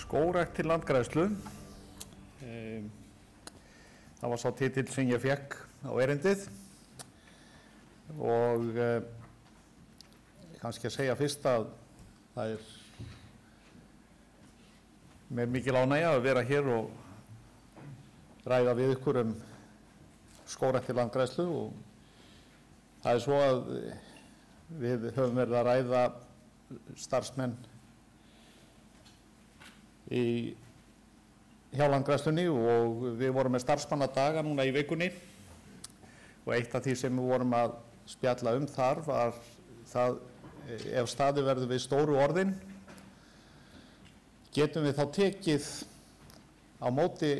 Skógrækt til landgræðslu. Það var sá titill sem ég fékk á erindið og kannski að segja fyrst að það mér mikil ánægja að vera hér og ræða við ykkur skógrækt til landgræðslu og það svo að við höfum verið að ræða starfsmenn hjá landgræðslunni og við vorum með starfsmannadaga núna í vikunni og eitt af því sem við vorum að spjalla þar var það ef staðið verður við stóru orðin getum við þá tekið á móti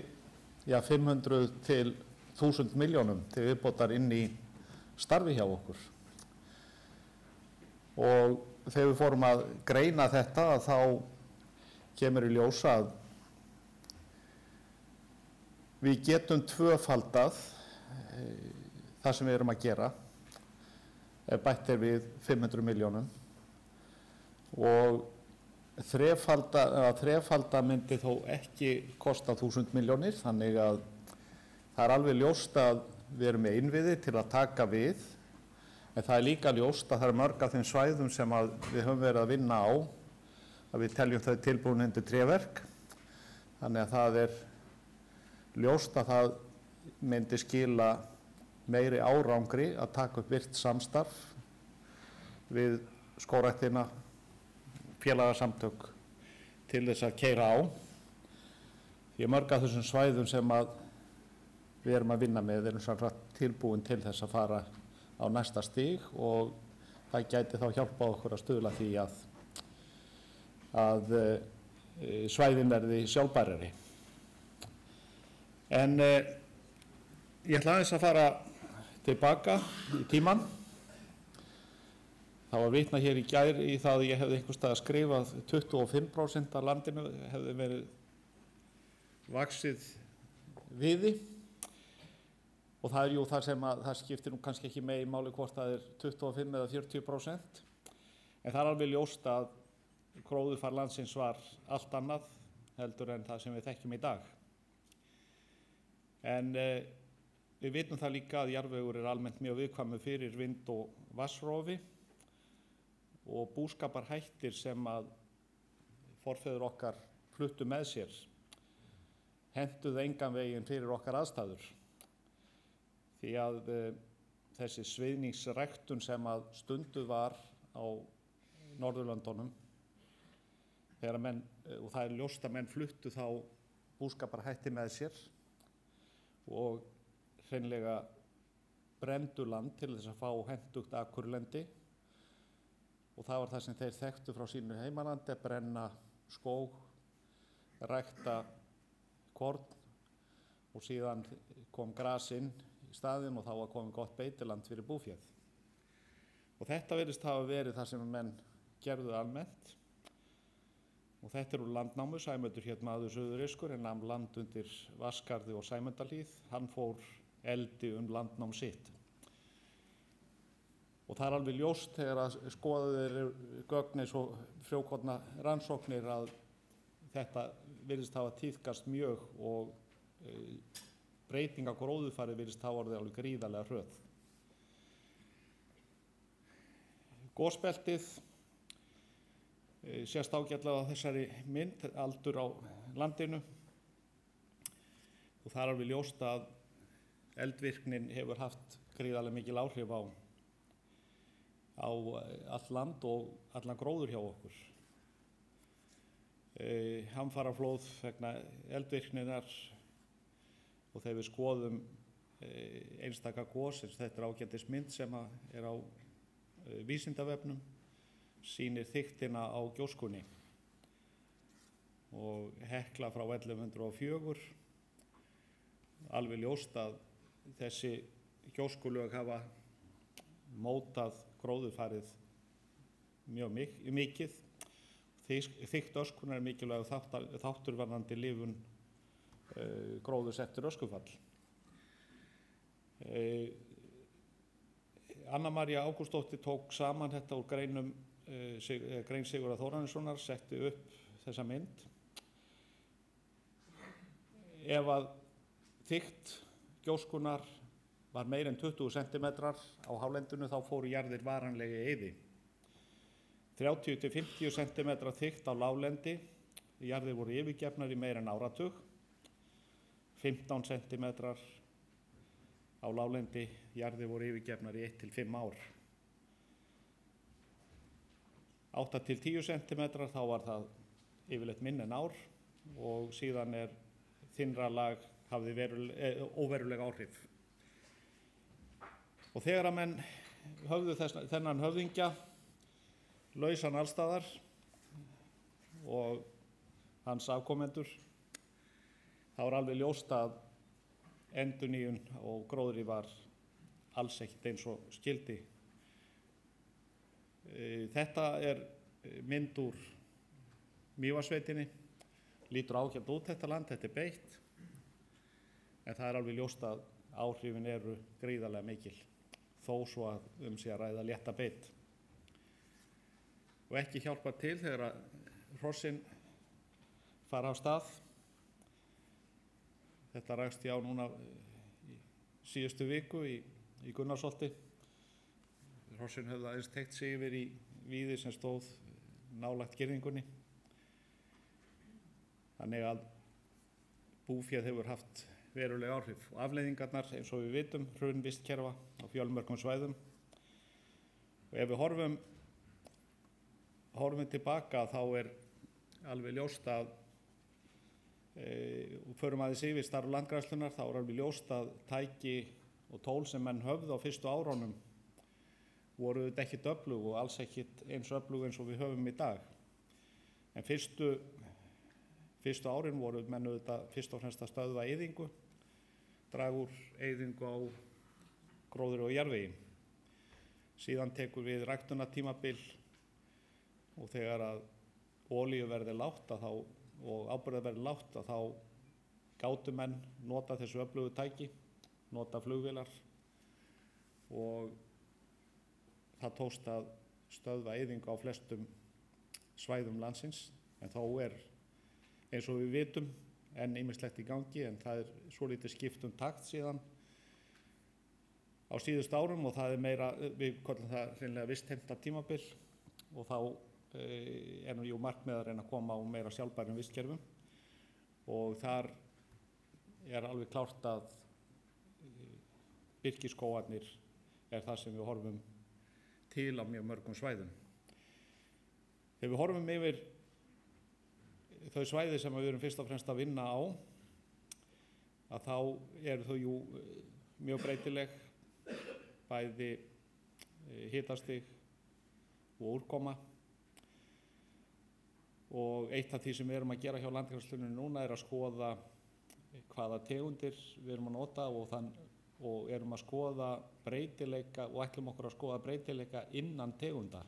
500 til 1000 milljónum til viðbótar inn í starfi hjá okkur og þegar við fórum að greina þetta þá kemur í ljós að við getum tvöfaldað það sem við erum að gera ef bætt við 500 milljónum og þrefalda myndi þó ekki kosta 1000 milljónir þannig að það alveg ljóst að við erum með innviði til að taka við en það líka ljóst að það mörg af þeim svæðum sem við höfum verið að vinna á að við teljum þau tilbúin undir tréverk þannig að það ljóst að það myndi skila meiri árangri að taka upp virkt samstarf við skógræktina félagasamtök til þess að keyra á því mörg af þessum svæðum sem við erum að vinna með erum samsagt tilbúin til þess að fara á næsta stig og það gæti þá hjálpa okkur að stuðla því að svæðin verði sjálfbærari. En ég ætla aðeins að fara tilbaka í tímann. Það var vitnað hér í gær í það að ég hefði einhvers staðar skrifað 25% af landinu hefði verið vaxið viði og það jú það sem það skiptir kannski ekki með í máli hvort það 25 eða 40% en það alveg ljóst að gróðurfar landsins var allt annað heldur en það sem við þekkjum í dag. En við vitum það líka að jarðvegur almennt mjög viðkvæmur fyrir vind- og vatnsrofi og búskaparhættir sem forfeður okkar fluttu með sér hentuðu engan veginn fyrir okkar aðstæður. Því að þessi sviðningsræktun sem stunduð var á Norðurlöndunum og það ljóst að menn fluttu þá búskaparhætti með sér og hreinlega brenndu land til þess að fá hentugt akurlendi og það var það sem þeir þekktu frá sínu heimalandi að brenna skóg, rækta korn og síðan kom gras inn í staðinn og þá var komið gott beitiland fyrir búféð. Og þetta virðist hafa verið það sem menn gerðu almennt og þetta úr landnámu, Sæmundur hét maður suðuriskur en nam land undir Vatnsskarði og Sæmundahlíð, hann fór eldi landnám sitt. Og það alveg ljóst þegar skoðaðir gögn eins og frjókorna rannsóknir að þetta virðist hafa tíðkast mjög og breyting á gróðurfari virðist hafa orðið alveg gríðarlega hröð. Gosbeltið sést ágætlega á þessari mynd, aldur á landinu og það alveg ljóst að eldvirknin hefur haft gríðarlega mikil áhrif á allt land og allan gróður hjá okkur. Hamfaraflóð vegna eldvirkninar og þegar við skoðum einstaka gos, þetta ágætis mynd sem á Vísindavefnum, sýnir þykktina á gjóskunni og Hekla frá 1104, alveg ljóst að þessi gjóskulög hafa mótað gróðurfarið mjög mikið. Þykkt öskunnar mikilvægur þáttur varðandi lifun gróðurs eftir öskufall. Anna María Ágústsdóttir tók saman þetta úr grein Sigurðar Þórarinssonar, setti upp þessa mynd ef að þykkt gjóskunnar var meira en 20 cm á hálendinu þá fóru jarðir varanlega í eyði. 30 til 50 cm þykkt á láglendi, jarðir voru yfirgefnar í meira en áratug. 15 cm á láglendi, jarðir voru yfirgefnar í 1 til 5 ár. 8 til 10 cm þá var það yfirleitt minna en ár og síðan þynnra lag hafði óveruleg áhrif. Og þegar að menn höfðu þennan höfðingja lausan allstaðar og hans afkomendur, þá alveg ljóst að endurnýjun og gróðri var alls ekkert eins og skyldi. Þetta mynd úr Mývatnssveitinni, lítur ágætt út þetta land, þetta beitt, en það alveg ljóst að áhrifin eru gríðarlega mikil, þó svo að sé að ræða létta beit. Og ekki hjálpar til þegar að hrossin fara af stað. Þetta rakst ég á núna í síðustu viku í Gunnarsholti. Hrossin höfðu aðeins teygt sig yfir í víði sem stóð nálægt girðingunni. Þannig að búféð hefur haft veruleg áhrif og afleiðingarnar eins og við vitum hrun vistkerfa á fjölmörgum svæðum. Og ef við horfum tilbaka þá alveg ljóst að og förum aðeins yfir starf landgræðslunnar, þá alveg ljóst að tæki og tól sem menn höfðu á fyrstu árunum voru þetta ekkert öflug og alls ekkert eins öflug eins og við höfum í dag. En fyrstu árin voru menn auðvitað fyrst og fremst að stöðva eyðingu, draga úr eyðingu á gróðri og jarðvegi. Síðan tekur við ræktunartímabil og þegar að olíuverð lágt og áburðarverð lágt þá gátu menn nota þessu öflugu tæki, nota flugvélar og það tókst að stöðva eyðingu á flestum svæðum landsins, en þó eins og við vitum enn ýmislegt í gangi, en það svolítið skipt takt síðan á síðustu árum og það meira, við kallum það hreinlega vistheimta tímabil og þá nú markmið að reyna að koma á meira sjálfbærum vistkerfum og þar alveg klárt að birkiskógarnir það sem við horfum til á mjög mörgum svæðum. Þegar við horfum yfir þau svæði sem við erum fyrst og fremst að vinna á, að þá þau mjög breytileg, bæði hitastig og úrkoma. Og eitt af því sem við erum að gera hjá landgræðslunni núna að skoða hvaða tegundir við erum að nota og erum að skoða breytileika og ætlum okkur að skoða breytileika innan tegunda.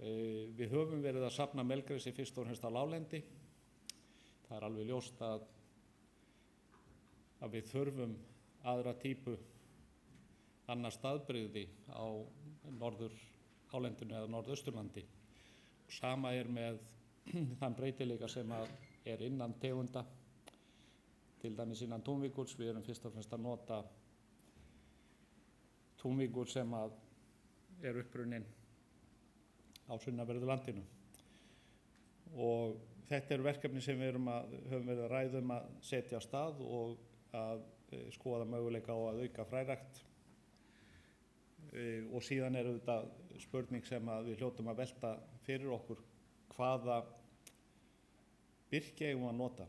Við höfum verið að safna melgresi fyrst og fremst á láglendi. Það alveg ljóst að við þurfum aðra típu annars staðbrigði á norðurhálendinu eða norðausturlandi. Sama með þann breytileika sem innan tegunda, til dæmis innan túnvíkurs. Við erum fyrst og fremst að nota túnvíkur sem upprunnin á sunnanverðu landinu. Og þetta verkefni sem við höfum verið að ræða að setja af stað og að skoða möguleika á að auka frærækt. Og síðan þetta spurning sem við hljótum að velta fyrir okkur, hvaða birki eigum að nota?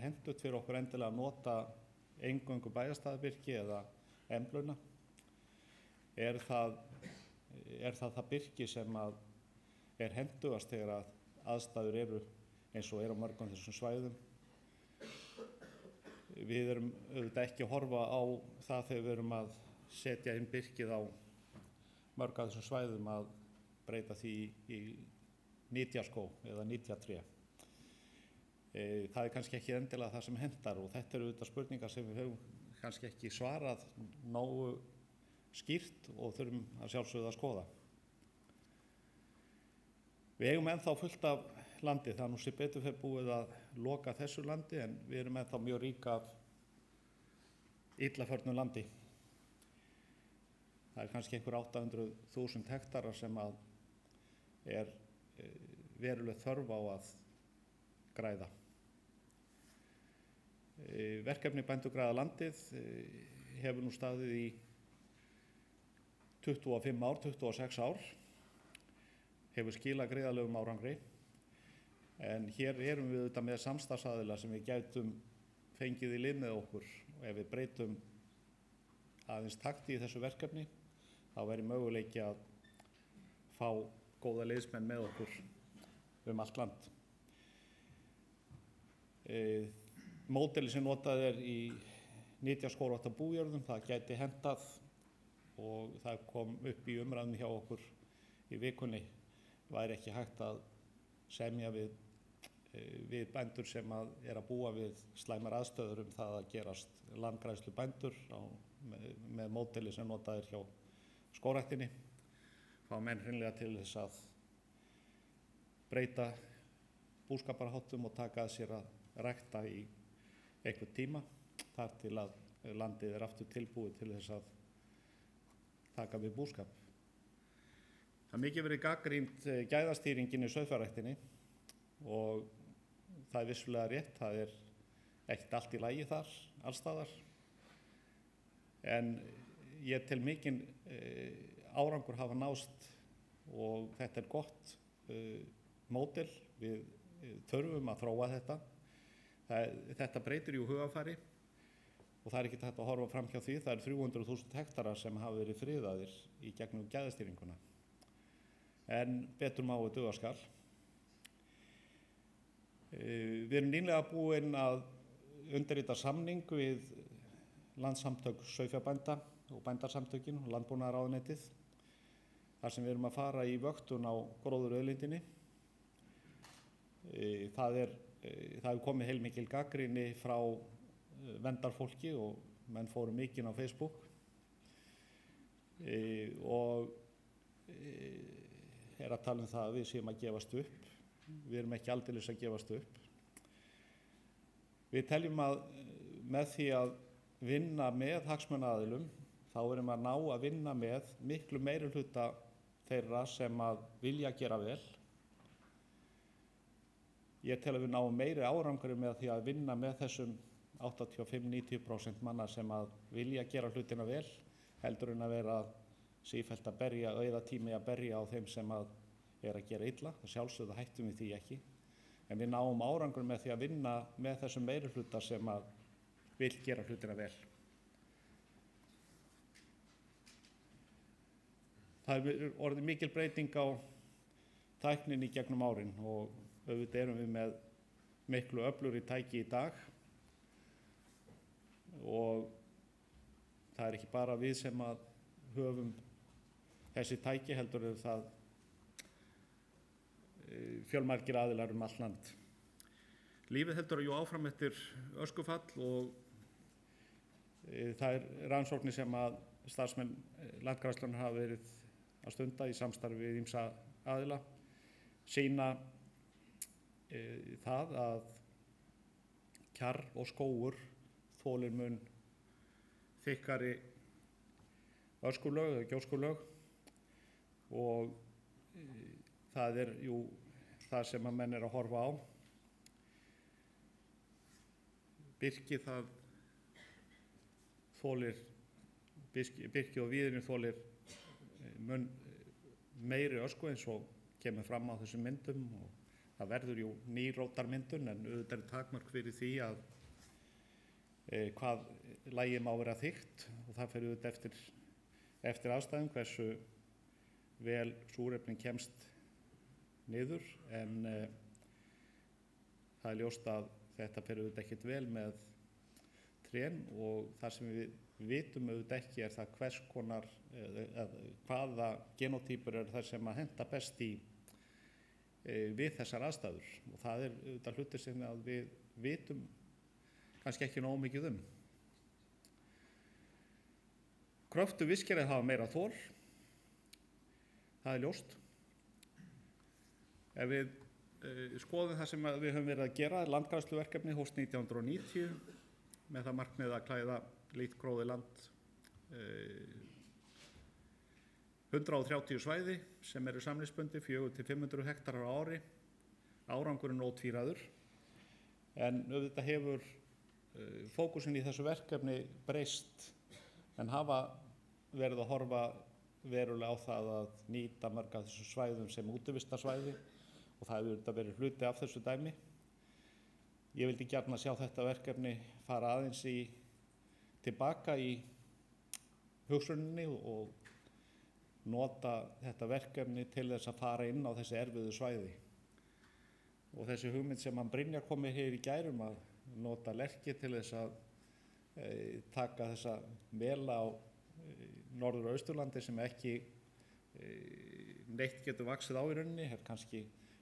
Hentugt fyrir okkur endilega að nota eingöngu bæjarstæðabirki eða embluna? Það birki sem hentugast þegar aðstæður eru eins og á mörgum þessum svæðum. Við erum auðvitað ekki að horfa á það þegar við erum að setja inn birkið á mörg af þessum svæðum að breyta því í nytjaskóg eða nytjatré. Það kannski ekki endilega það sem hentar og þetta eru auðvitað spurningar sem við höfum kannski ekki svarað nógu skýrt og þurfum að sjálfsögðu að skoða. Við eigum ennþá fullt af landi. Það nú sem betur fer búið að loka þessu landi en við erum ennþá mjög rík af illaförnu landi. Það kannski einhver 800.000 hektarar sem að veruleg þörf á að græða. Verkefni Bændur græða landið hefur nú staðið í 25 ár, 26 ár, hefur skilað gríðarlegum árangri, en hér erum við auðvitað með samstarfsaðila sem við gætum fengið í lið með okkur og ef við breytum aðeins takti í þessu verkefni þá væri möguleiki að fá góða liðsmenn með okkur allt land. Módeli sem notað í nytjaskógrækt á bújörðum, það gæti hentað og það kom upp í umræðum hjá okkur í vikunni. Væri ekki hægt að semja við bændur sem að búa við slæmar aðstöður það að gerast landgræðslu bændur með módeli sem notað hjá skógræktinni. Fá menn hreinlega til þess að breyta búskaparháttum og taka að sér að rækta í einhvern tíma þar til að landið aftur tilbúið til þess að taka við búskap. Það mikið verið gagnrýnd gæðastýringin í sauðfjárræktinni og það vissulega rétt, það ekkert allt í lagi þar, allstaðar. En ég tel mikinn árangur hafa nást og þetta gott módel, við þurfum að þróa þetta. Þetta breytir hugafari og það ekki hægt að horfa fram hjá því. Það 300.000 hektarar sem hafa verið friðaðir í gegnum gæðastýringuna. En betur má duga skal. Við erum nýlega búin að undirrita samning við Landssamtök sauðfjárbænda og Bændasamtökin og Landbúnaðarráðuneytið þar sem við erum að fara í vöktun á gróðurauðlindinni. Það hefur komið heilmikil gagnrýni frá verndarfólki og menn fóru mikinn á Facebook og að tala það að við séum að gefast upp. Við erum ekki aldeilis að gefast upp. Við teljum að með því að vinna með hagsmunaaðilum þá erum að ná að vinna með miklu meirihluta þeirra sem að vilja gera vel. Ég tel að við náum meiri árangri með því að vinna með þessum 85–90% manna sem að vilja gera hlutina vel heldur en að vera sífellt að berja, eyða tími að berja á þeim sem að að gera illa. Sjálfsögðu hættum við því ekki. En við náum árangur með því að vinna með þessum meirihluta sem að vil gera hlutina vel. Það orðið mikil breyting á tækninni í gegnum árin og auðvitað erum við með miklu öflugri tæki í dag og það ekki bara við sem að höfum þessi tæki heldur það fjölmargir aðilar allt land. Lífið heldur áfram eftir öskufall og það rannsóknir sem að starfsmenn Landgræðslunnar hafa verið að stunda í samstarfi við ýmsa aðila sýna það að kjarr og skógur þolir mun þykkari öskulög eða gjóskulög og það það sem að menn að horfa á. Birki það þolir, birki og víðirinn þolir mun meiri ösku eins og kemur fram á þessum myndum og það verður nýrótarmyndun en auðvitað takmark fyrir því að hvað lagið má vera þykkt og það fer auðvitað eftir aðstæðum hversu vel súrefnin kemst niður en það ljóst að þetta fer auðvitað ekkert vel með trén og það sem við vitum auðvitað ekki það hvers konar hvaða genótýpur þær sem að henta best við þessar aðstæður og það auðvitað hlutir sem að við vitum kannski ekki nógu mikið Kröftu vistkerfið hafa meira þol, það ljóst. Ef við skoðum það sem við höfum verið að gera. Landgræðsluverkefni hófst 1990 með það markmið að klæða lítt gróið land 130 svæði sem eru samningsbundin 400 til 500 hektarar á ári. Árangurinn ótvíræður, en auðvitað hefur fókusinn í þessu verkefni breyst, en hafa verið að horfa verulega á það að nýta mörg af þessum svæðum sem útivistarsvæði og það hefur auðvitað verið hluti af þessu dæmi. Ég vildi gjarna sjá þetta verkefni fara aðeins tilbaka í hugsuninni og nota þetta verkefni til þess að fara inn á þessi erfiðu svæði. Og þessi hugmynd sem hann Brynjar kom með hér í gær að nota lerki til þess að taka þessa mela á Norður- og Austurlandi sem ekki neitt getur vaxið á í rauninni, er kannski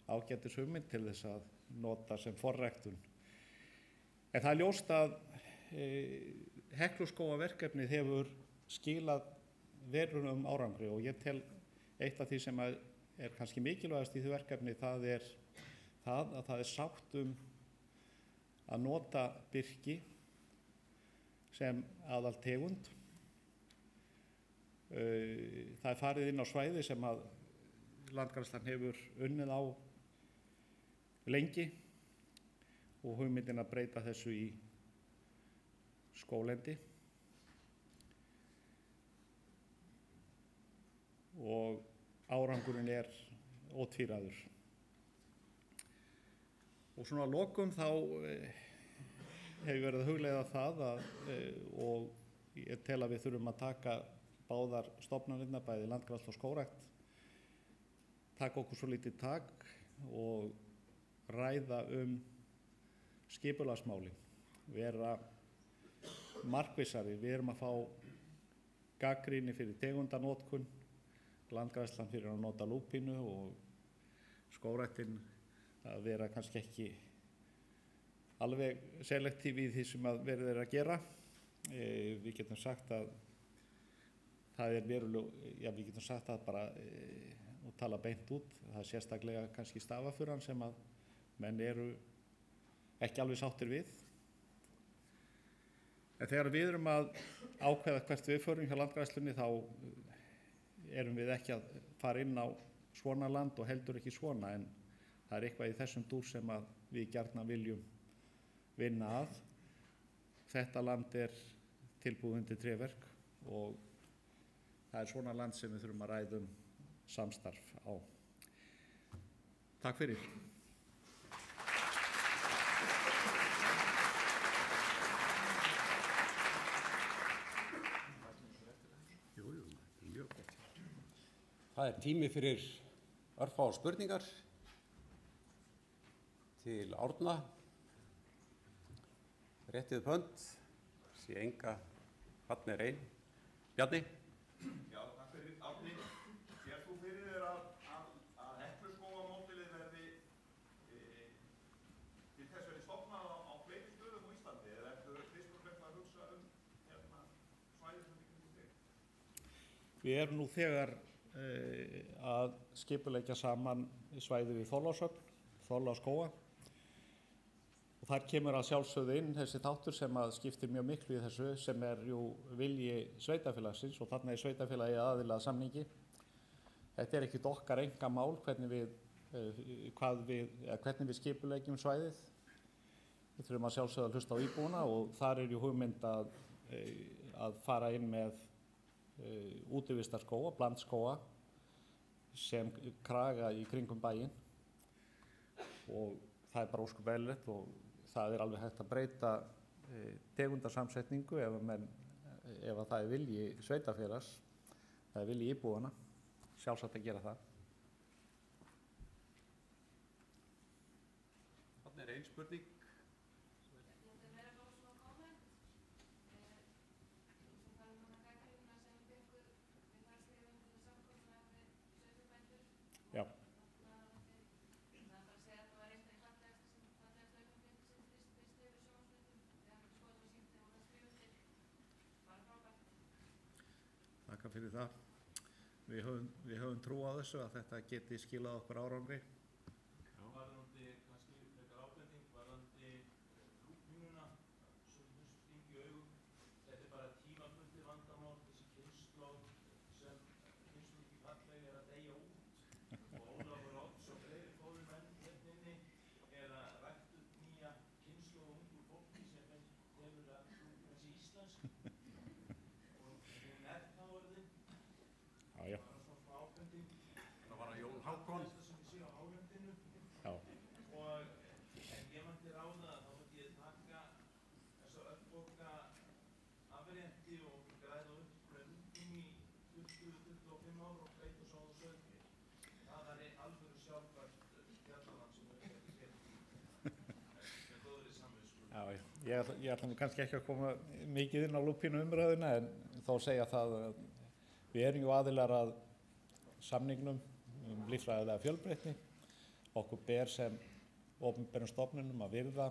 ágætis hugmynd til þess að nota sem forræktun. En það er ljóst að Hekluskógaverkefnið hefur skilað verulegum árangri og ég tel eitt af því sem er kannski mikilvægast í því verkefni það er sátt að nota birki sem aðaltegund. Það er farið inn á svæði sem að Landgræðslan hefur unnið á lengi og hugmyndin að breyta þessu í skóglendi. Og árangurinn er ótvíræður. Og svona að lokum þá hefur verið að hugleiða það og ég tel að við þurfum að taka báðar stofnanirnar, bæði landgræðslu og skógrækt, taka okkur svo lítið tak og ræða skipulagsmálin, vera markvissari. Við erum að fá gagnrýni fyrir tegundanótkun, Landgræðslan fyrir að nota lúpínu og skógræktin að vera kannski ekki alveg selektív í því sem að verið að gera. Við getum sagt að það er við getum sagt að bara og tala beint út, það er sérstaklega kannski stafafuran sem að menn eru ekki alveg sáttir við. En þegar við erum að ákveða hvert við förum hjá Landgræðslunni þá erum við ekki að fara inn á svona land og heldur ekki svona, en það er eitthvað í þessum dúr sem að við gjarnan viljum vinna að. Þetta land er tilbúið undir tréverk og það er svona land sem við þurfum að ræða samstarf á. Takk fyrir. Það er tími fyrir örfáar spurningar til Árna. Réttið upp hönd, sé enga, þarna er ein. Bjarni? Já, takk fyrir. Árni, sér þú fyrir þér að Hekluskógamódelið verði til þess verið stofnað á fleiri stöðum á Íslandi, eða ertu fyrst og fremst að hugsa svæði sem við getum þig? Við erum nú þegar að skipuleggja saman svæði við Þorlákshöfn, Þorláksskóga, og þar kemur að sjálfsögðu inn þessi þáttur sem að skiptir mjög miklu í þessu, sem er vilji sveitarfélagsins, og þarna er sveitarfélagi aðili að samningi. Þetta er ekkert okkar einkamál hvernig við skipuleggjum svæðið. Við þurfum að sjálfsögðu að hlusta á íbúana og þar er hugmynd að fara inn með útivistarskóga, blandskóga sem kraga í kringum bæinn, og það er bara ósköp eðlilegt og það er alveg hægt að breyta tegundasamsetningu ef það er vilji sveitarfélags, það er vilji íbúana, sjálfsagt að gera það. Þarna er ein spurning. Já. Takk fyrir það. Við höfum trú á þessu að þetta geti skilað okkur árangri. Varðandi Já, ég ætla nú kannski ekki að koma mikið inn á lúpínu umræðuna en þó segja það að við erum jú aðilar að samningnum líffræðilega fjölbreytni. Okkur ber sem opinberum stofnunum að virða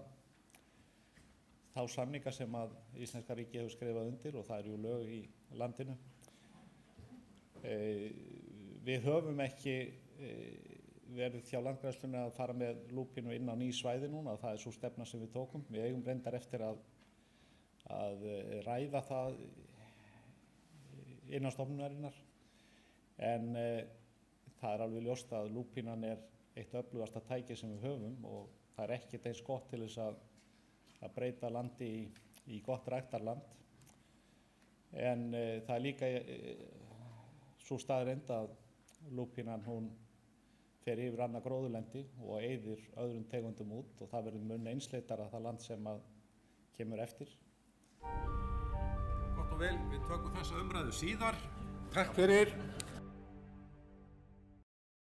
þá samninga sem að Íslenska ríkið hefur skrifað undir og það eru jú lög í landinu. Við höfum ekki verið hjá Landgræðslunni að fara með lúpínu inn á ný svæði núna, það er sú stefna sem við tókum. Við eigum reyndar eftir að ræða það innan stofnunarinnar en það er alveg ljóst að lúpínan er eitt öflugasta tæki sem við höfum og það er ekkert eins gott til þess að breyta landi í gott ræktarland. En það er líka sú staðreynd að lúpínan hún fer yfir annað gróðurlendi og eyðir öðrum tegundum út og það verður mun einsleitara það land sem að kemur eftir. Gott og vel, við tökum þessa umræðu síðar. Takk fyrir.